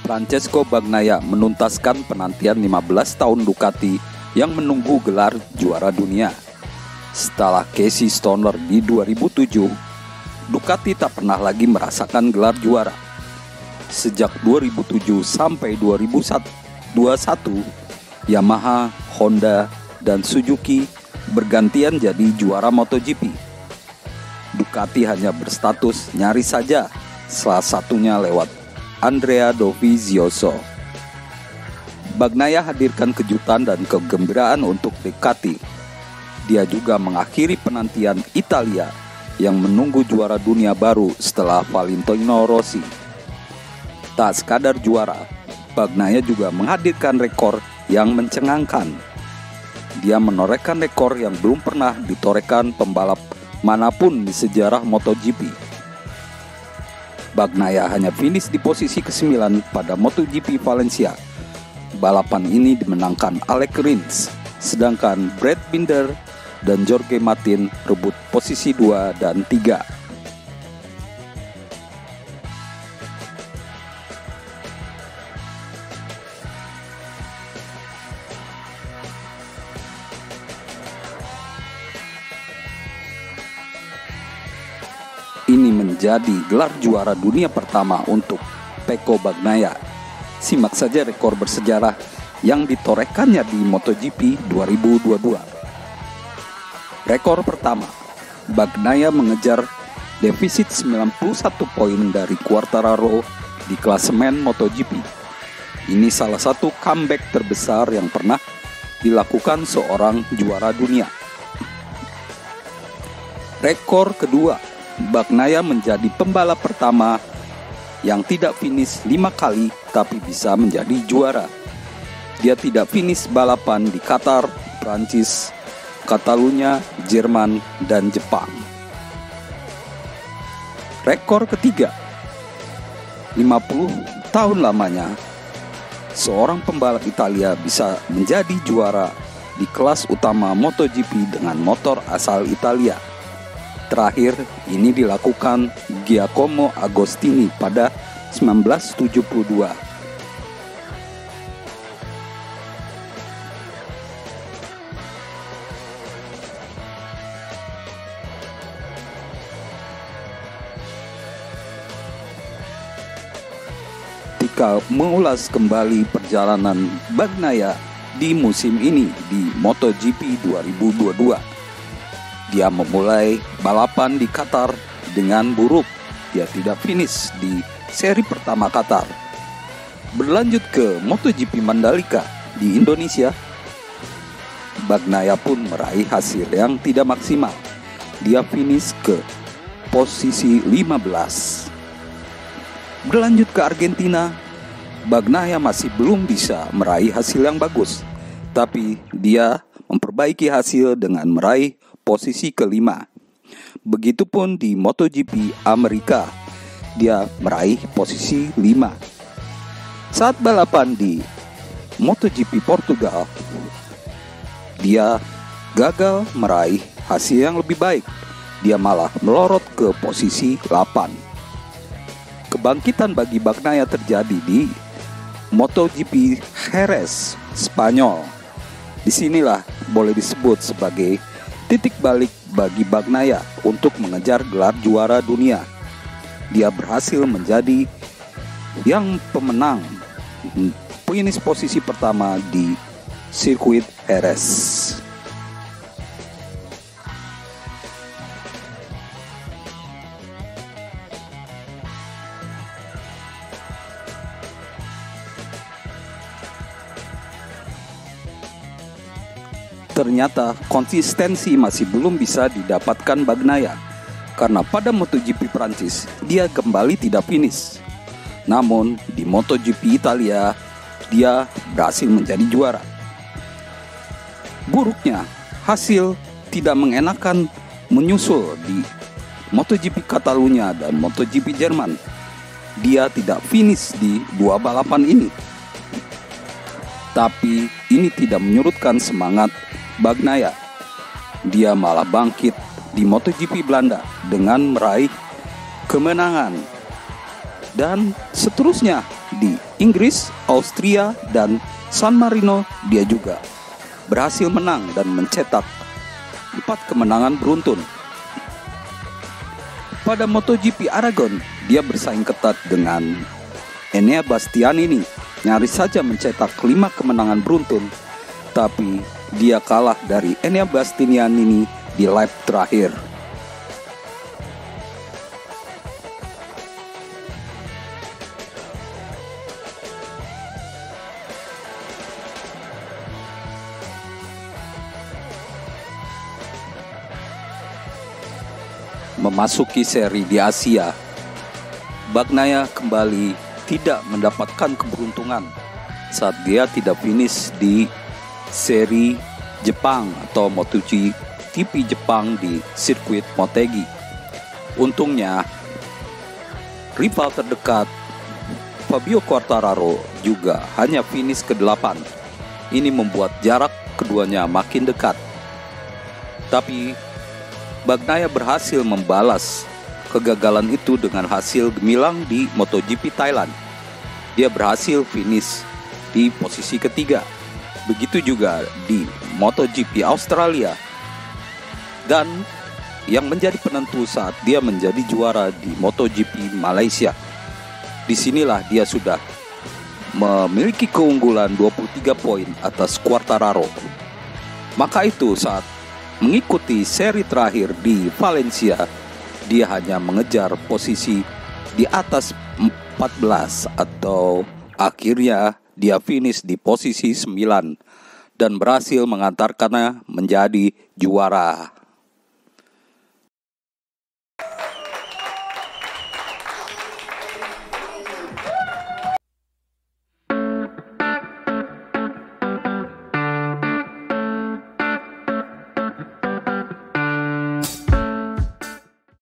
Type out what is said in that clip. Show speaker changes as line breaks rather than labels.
Francesco Bagnaia menuntaskan penantian 15 tahun Ducati yang menunggu gelar juara dunia. Setelah Casey Stoner di 2007, Ducati tak pernah lagi merasakan gelar juara. Sejak 2007 sampai 2021, Yamaha, Honda, dan Suzuki bergantian jadi juara MotoGP. Ducati hanya berstatus nyaris saja, salah satunya lewat Andrea Dovizioso. Bagnaia hadirkan kejutan dan kegembiraan untuk Ducati. Dia juga mengakhiri penantian Italia yang menunggu juara dunia baru setelah Valentino Rossi. Tak sekadar juara, Bagnaia juga menghadirkan rekor yang mencengangkan. Dia menorehkan rekor yang belum pernah ditorehkan pembalap manapun di sejarah MotoGP. Bagnaia hanya finish di posisi ke-9 pada MotoGP Valencia. Balapan ini dimenangkan Alex Rins, sedangkan Brad Binder dan Jorge Martin rebut posisi 2 dan 3. Ini menjadi gelar juara dunia pertama untuk Pecco Bagnaia. Simak saja rekor bersejarah yang ditorehkannya di MotoGP 2022. Rekor pertama, Bagnaia mengejar defisit 91 poin dari Quartararo di klasemen MotoGP. Ini salah satu comeback terbesar yang pernah dilakukan seorang juara dunia. Rekor kedua, Bagnaia menjadi pembalap pertama yang tidak finish 5 kali tapi bisa menjadi juara. Dia tidak finish balapan di Qatar, Prancis, Catalunya, Jerman, dan Jepang. Rekor ketiga, 50 tahun lamanya seorang pembalap Italia bisa menjadi juara di kelas utama MotoGP dengan motor asal Italia. Terakhir, ini dilakukan Giacomo Agostini pada 1972. Ketika mengulas kembali perjalanan Bagnaia di musim ini di MotoGP 2022. Dia memulai balapan di Qatar dengan buruk. Dia tidak finish di seri pertama Qatar. Berlanjut ke MotoGP Mandalika di Indonesia, Bagnaia pun meraih hasil yang tidak maksimal. Dia finish ke posisi 15. Berlanjut ke Argentina, Bagnaia masih belum bisa meraih hasil yang bagus. Tapi dia memperbaiki hasil dengan meraih posisi ke-5. Begitupun di MotoGP Amerika, dia meraih posisi 5. Saat balapan di MotoGP Portugal, dia gagal meraih hasil yang lebih baik. Dia malah melorot ke posisi 8. Kebangkitan bagi Bagnaia terjadi di MotoGP Jerez, Spanyol. Disinilah boleh disebut sebagai titik balik bagi Bagnaia untuk mengejar gelar juara dunia. Dia berhasil menjadi yang pemenang finish posisi pertama di sirkuit Jerez. Ternyata konsistensi masih belum bisa didapatkan Bagnaia, karena pada MotoGP Prancis dia kembali tidak finish. Namun di MotoGP Italia dia berhasil menjadi juara. Buruknya, hasil tidak mengenakan menyusul di MotoGP Catalunya dan MotoGP Jerman. Dia tidak finish di 2 balapan ini. Tapi ini tidak menyurutkan semangat Bagnaia. Dia malah bangkit di MotoGP Belanda dengan meraih kemenangan. Dan seterusnya di Inggris, Austria, dan San Marino, dia juga berhasil menang dan mencetak 4 kemenangan beruntun. Pada MotoGP Aragon, dia bersaing ketat dengan Enea Bastianini, nyaris saja mencetak 5 kemenangan beruntun, tapi dia kalah dari Enea Bastianini di lap terakhir. Memasuki seri di Asia, Bagnaia kembali tidak mendapatkan keberuntungan saat dia tidak finish di seri Jepang atau MotoGP Jepang di sirkuit Motegi. Untungnya, rival terdekat Fabio Quartararo juga hanya finish ke-8. Ini membuat jarak keduanya makin dekat. Tapi Bagnaia berhasil membalas kegagalan itu dengan hasil gemilang di MotoGP Thailand. Dia berhasil finish di posisi ketiga. Begitu juga di MotoGP Australia. Dan yang menjadi penentu saat dia menjadi juara di MotoGP Malaysia. Disinilah dia sudah memiliki keunggulan 23 poin atas Quartararo. Maka itu saat mengikuti seri terakhir di Valencia, dia hanya mengejar posisi di atas 14 atau akhirnya dia finish di posisi 9 dan berhasil mengantarkannya menjadi juara.